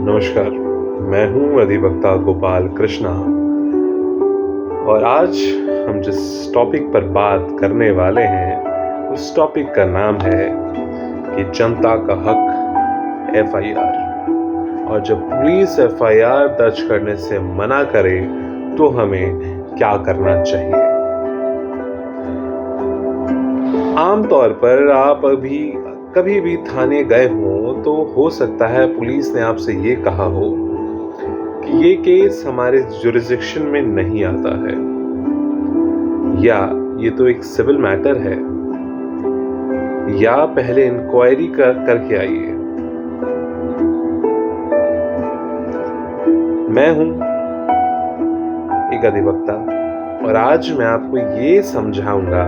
नमस्कार, मैं हूँ अधिवक्ता गोपाल कृष्णा और आज हम जिस टॉपिक पर बात करने वाले हैं उस टॉपिक का नाम है कि जनता का हक एफआईआर। और जब पुलिस एफआईआर दर्ज करने से मना करे तो हमें क्या करना चाहिए। आमतौर पर आप कभी भी थाने गए हो तो हो सकता है पुलिस ने आपसे ये कहा हो कि ये केस हमारे जुरिसडिक्शन में नहीं आता है या ये तो एक सिविल मैटर है या पहले इंक्वायरी करके आइए। मैं हूं एक अधिवक्ता और आज मैं आपको ये समझाऊंगा,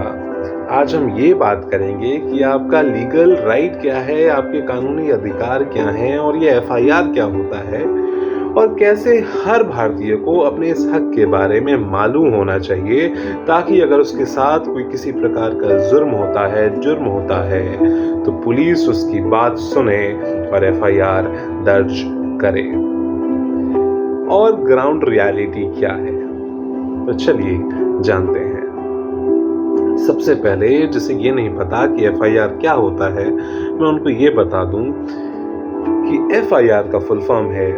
आज हम ये बात करेंगे कि आपका लीगल राइट क्या है, आपके कानूनी अधिकार क्या हैं और ये एफआईआर क्या होता है और कैसे हर भारतीय को अपने इस हक के बारे में मालूम होना चाहिए, ताकि अगर उसके साथ कोई किसी प्रकार का जुर्म होता है तो पुलिस उसकी बात सुने और एफआईआर दर्ज करे। और ग्राउंड रियलिटी क्या है, तो चलिए जानते हैं। सबसे पहले जिसे ये नहीं पता कि एफआईआर क्या होता है, मैं उनको ये बता दूं कि एफआईआर का फुल फॉर्म है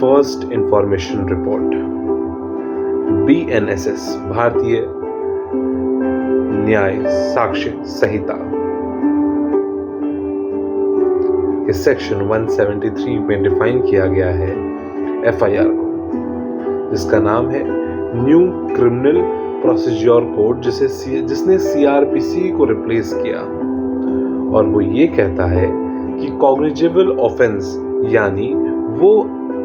फर्स्ट इंफॉर्मेशन रिपोर्ट, बीएनएसएस, भारतीय न्याय साक्ष्य संहिता के सेक्शन 173 में डिफाइन किया गया है एफआईआर को, जिसका नाम है न्यू क्रिमिनल प्रोसीजर कोड, जिसने सीआरपीसी को रिप्लेस किया। और वो ये कहता है कि कॉग्निजेबल ऑफेंस यानी वो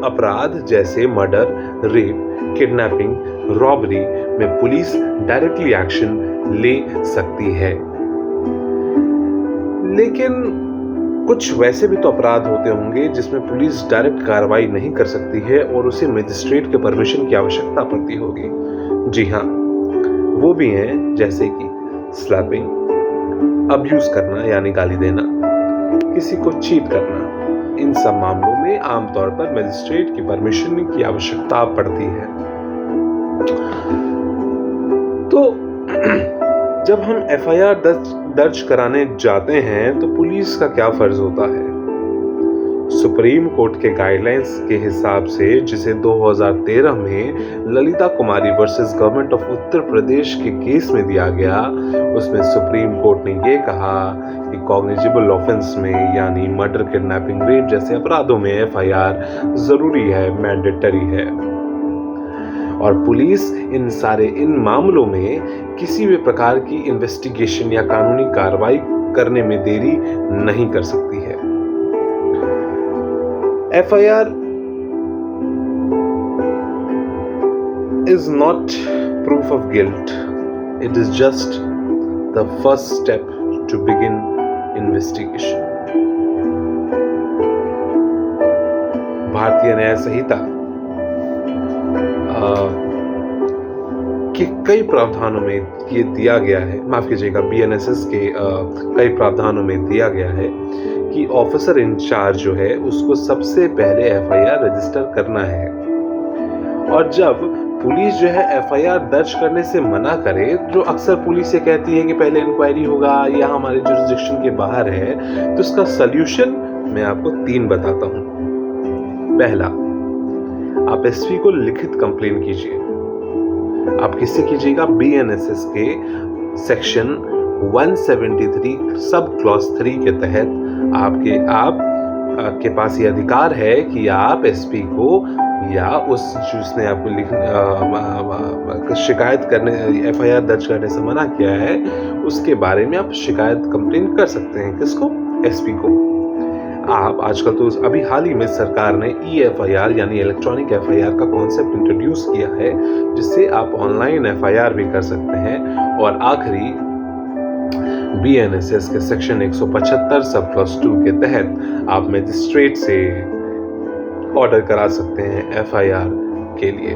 अपराध जैसे मर्डर, रेप, किडनैपिंग, रॉबरी में पुलिस डायरेक्टली एक्शन ले सकती है। लेकिन कुछ वैसे भी तो अपराध होते होंगे जिसमें पुलिस डायरेक्ट कार्रवाई नहीं कर सकती है और उसे मजिस्ट्रेट के परमिशन की आवश्यकता पड़ती होगी। जी हाँ, वो भी हैं जैसे कि स्लैपिंग, अब्यूज करना यानी गाली देना, किसी को चीट करना। इन सब मामलों में आमतौर पर मजिस्ट्रेट की परमिशन की आवश्यकता पड़ती है। तो जब हम एफआईआर दर्ज कराने जाते हैं तो पुलिस का क्या फर्ज होता है। सुप्रीम कोर्ट के गाइडलाइंस के हिसाब से, जिसे 2013 में ललिता कुमारी versus government of Uttar Pradesh के केस में दिया गया, उसमें सुप्रीम कोर्ट ने ये कहा कि कॉग्निजेबल ऑफेंस में यानी मर्डर, किडनैपिंग, रेप जैसे अपराधों में एफआईआर जरूरी है, मैंडेटरी है। और पुलिस इन मामलों में किसी भी प्रकार की इन्वेस्टिगेशन या कानूनी कार्रवाई करने में देरी नहीं कर सकती है। FIR is not proof of guilt. It is just the first step to begin investigation. भारतीय न्याय संहिता के कई प्रावधानों में ये दिया गया है, माफ कीजिएगा, बीएनएसएस के कई प्रावधानों में दिया गया है कि ऑफिसर इंचार्ज जो है उसको सबसे पहले एफआईआर रजिस्टर करना है। और जब पुलिस जो है एफआईआर दर्ज करने से मना करे, जो अक्सर पुलिस ये कहती है कि पहले इंक्वायरी होगा या हमारे जुरिसडिक्शन के बाहर है, तो इसका सल्यूशन मैं आपको 3 बताता हूं। पहला, आप एसपी को लिखित कंप्लेन कीजिए। आप किससे कीजिएगा? बीएनएसएस के सेक्शन 173 सब क्लॉज 3 के तहत आपके पास ये अधिकार है कि आप एसपी को या उस जिसने आपको शिकायत करने, एफआईआर दर्ज करने से मना किया है, उसके बारे में आप शिकायत कंप्लेन कर सकते हैं। किसको? एसपी को। आप आजकल तो अभी हाल ही में सरकार ने ई-एफआईआर यानी इलेक्ट्रॉनिक एफआईआर का कॉन्सेप्ट इंट्रोड्यूस किया है, जिससे आप ऑनलाइन एफआईआर भी कर सकते हैं। और आखिरी, बीएनएसएस के सेक्शन 175 सब क्लॉज 2 के तहत आप मजिस्ट्रेट से ऑर्डर करा सकते हैं एफआईआर के लिए।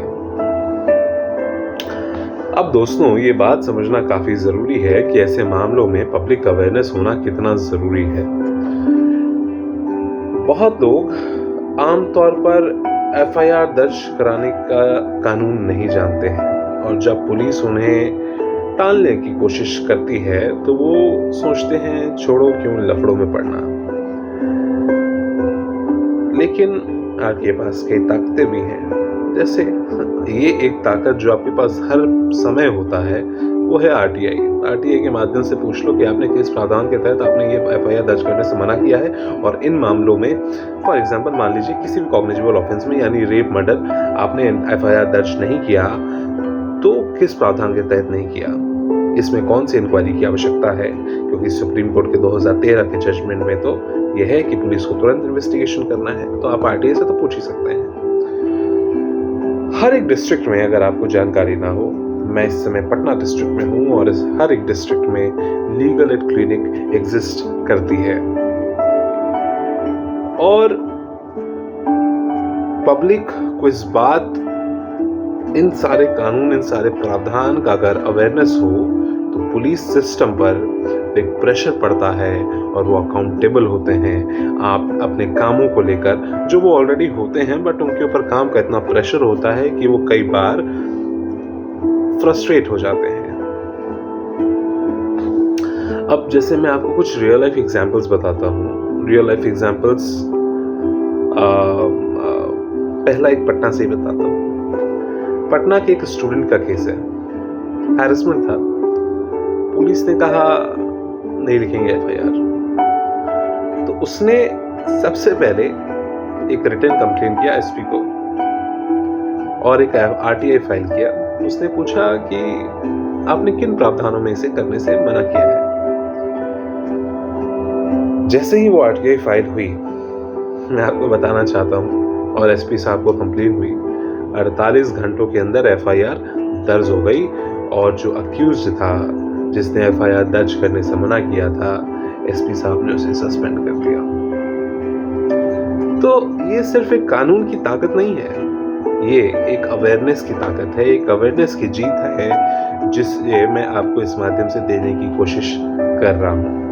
अब दोस्तों, ये बात समझना काफी जरूरी है कि ऐसे मामलों में पब्लिक अवेयरनेस होना कितना जरूरी है। बहुत लोग आमतौर पर एफआईआर दर्ज कराने का कानून नहीं जानते हैं और जब पुलिस उन्हें टालने की कोशिश करती है तो वो सोचते हैं छोड़ो क्यों लफड़ों में पड़ना। लेकिन आपके पास कई ताकतें भी हैं, जैसे ये एक ताकत जो आपके पास हर समय होता है वो है आरटीआई के माध्यम से पूछ लो कि आपने किस प्रावधान के तहत आपने ये एफआईआर दर्ज करने से मना किया है और इन मामलों में फॉर एग्जांपल मान लीजिए किसी भी कॉग्निजेबल ऑफेंस में यानी रेप मर्डर आपने एफआईआर दर्ज नहीं किया तो किस प्रावधान के तहत नहीं किया, इसमें कौन सी इंक्वायरी की आवश्यकता है, क्योंकि सुप्रीम कोर्ट के 2013 के जजमेंट में तो यह है कि पुलिस को तुरंत इन्वेस्टिगेशन करना है, तो आप आरटीआई से तो पूछ ही सकते हैं। हर एक डिस्ट्रिक्ट में अगर आपको जानकारी ना हो, मैं इस समय पटना डिस्ट्रिक्ट में हूँ और इस हर एक डिस्ट्रिक्ट में लीगल एड क्लिनिक एग्जिस्ट करती है और पब्लिक को इस बात, इन सारे कानून, इन सारे प्रावधान का अगर अवेयरनेस हो तो पुलिस सिस्टम पर एक प्रेशर पड़ता है और वो अकाउंटेबल होते हैं आप अपने कामों को लेकर, जो वो ऑलरेडी होते हैं बट उनके ऊपर काम का इतना प्रेशर होता है कि वो कई बार फ्रस्ट्रेट हो जाते हैं। अब जैसे मैं आपको कुछ रियल लाइफ एग्जांपल्स बताता हूँ। रियल लाइफ एग्जांपल्स पहला एक पटना से ही बताता हूँ। पटना के एक स्टूडेंट का केस है, हैरेसमेंट था। पुलिस ने कहा नहीं लिखेंगे एफआईआर, तो उसने सबसे पहले एक रिटन कंप्लेंट किया एसपी को और एक आरटीआई फाइल किया। उसने पूछा कि आपने किन प्रावधानों में इसे करने से मना किया है। जैसे ही वो आरटीआई फाइल हुई, मैं आपको बताना चाहता हूँ, और एसपी साहब को कंप्लेंट हुई, 48 घंटों के अंदर एफआईआर दर्ज हो गई और जो अक्यूज्ड था, जिसने एफआईआर दर्ज करने से मना किया था, एसपी साहब ने उसे सस्पेंड कर दिया। तो ये सिर्फ एक कानून की ताकत नहीं है, ये एक अवेयरनेस की ताकत है, एक अवेयरनेस की जीत है जिसे मैं आपको इस माध्यम से देने की कोशिश कर रहा हूं।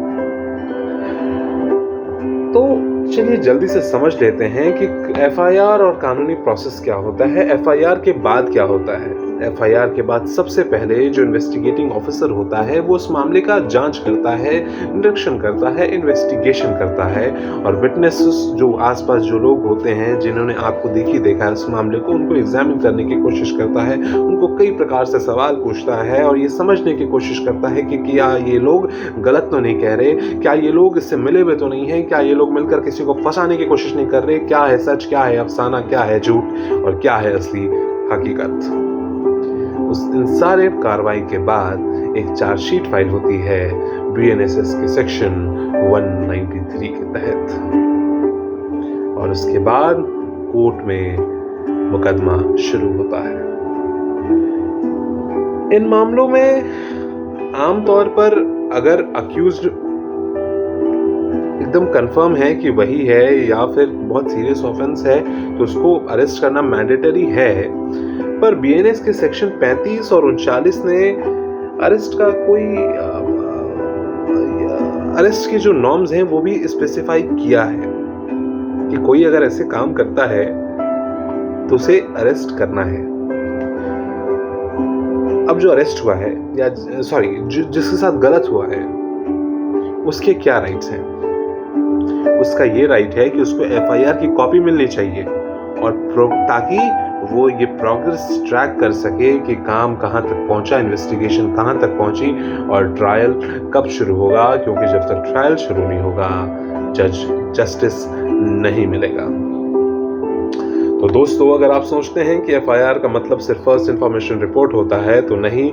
तो चलिए जल्दी से समझ लेते हैं कि एफआईआर और कानूनी प्रोसेस क्या होता है, एफआईआर के बाद क्या होता है। एफआईआर के बाद सबसे पहले जो इन्वेस्टिगेटिंग ऑफिसर होता है वो उस मामले का जांच करता है, निरीक्षण करता है, इन्वेस्टिगेशन करता है और विटनेसेस जो आसपास जो लोग होते हैं जिन्होंने आपको देखा है उस मामले को, उनको एग्जामिन करने की कोशिश करता है, उनको कई प्रकार से सवाल पूछता है और ये समझने की कोशिश करता है कि क्या ये लोग गलत तो नहीं कह रहे, क्या ये लोग इससे मिले हुए तो नहीं है, क्या ये लोग मिलकर किसी को फंसाने की कोशिश नहीं कर रहे, क्या है सच, क्या है अफसाना, क्या है झूठ और क्या है असली हकीकत। इन सारे कार्रवाई के बाद एक चार्जशीट फाइल होती है बीएनएसएस के सेक्शन 193 के तहत और उसके बाद कोर्ट में मुकदमा शुरू होता है। इन मामलों में आमतौर पर अगर अक्यूज्ड एकदम कंफर्म है कि वही है या फिर बहुत सीरियस ऑफेंस है तो उसको अरेस्ट करना मैंडेटरी है, पर बीएनएस के सेक्शन 35 और 39 ने अरेस्ट का कोई अरेस्ट के जो नॉर्म्स हैं वो भी स्पेसिफाई किया है कि कोई अगर ऐसे काम करता है तो उसे अरेस्ट करना है। अब जो अरेस्ट हुआ है या जिसके साथ गलत हुआ है उसके क्या राइट्स हैं? उसका ये राइट है कि उसको एफआईआर की कॉपी मिलनी चाहिए और ताकि वो ये प्रोग्रेस ट्रैक कर सके कि काम कहाँ तक पहुंचा, इन्वेस्टिगेशन कहाँ तक पहुंची और ट्रायल कब शुरू होगा, क्योंकि जब तक ट्रायल शुरू नहीं होगा जस्टिस नहीं मिलेगा। तो दोस्तों, अगर आप सोचते हैं कि एफआईआर का मतलब सिर्फ फर्स्ट इंफॉर्मेशन रिपोर्ट होता है तो नहीं,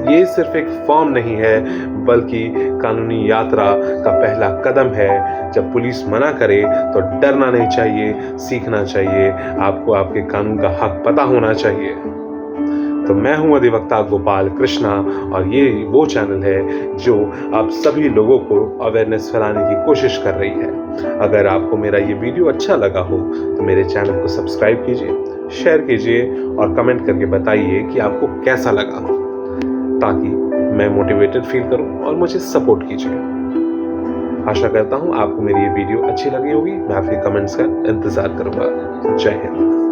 ये सिर्फ एक फॉर्म नहीं है बल्कि कानूनी यात्रा का पहला कदम है। जब पुलिस मना करे तो डरना नहीं चाहिए, सीखना चाहिए, आपको आपके कानून का हक पता होना चाहिए। तो मैं हूं अधिवक्ता गोपाल कृष्णा और ये वो चैनल है जो आप सभी लोगों को अवेयरनेस फैलाने की कोशिश कर रही है। अगर आपको मेरा ये वीडियो अच्छा लगा हो तो मेरे चैनल को सब्सक्राइब कीजिए, शेयर कीजिए और कमेंट करके बताइए कि आपको कैसा लगा, ताकि मैं मोटिवेटेड फील करूं और मुझे सपोर्ट कीजिए। आशा करता हूँ आपको मेरी ये वीडियो अच्छी लगी होगी। मैं आपके कमेंट्स का इंतज़ार करूँगा। जय हिंद।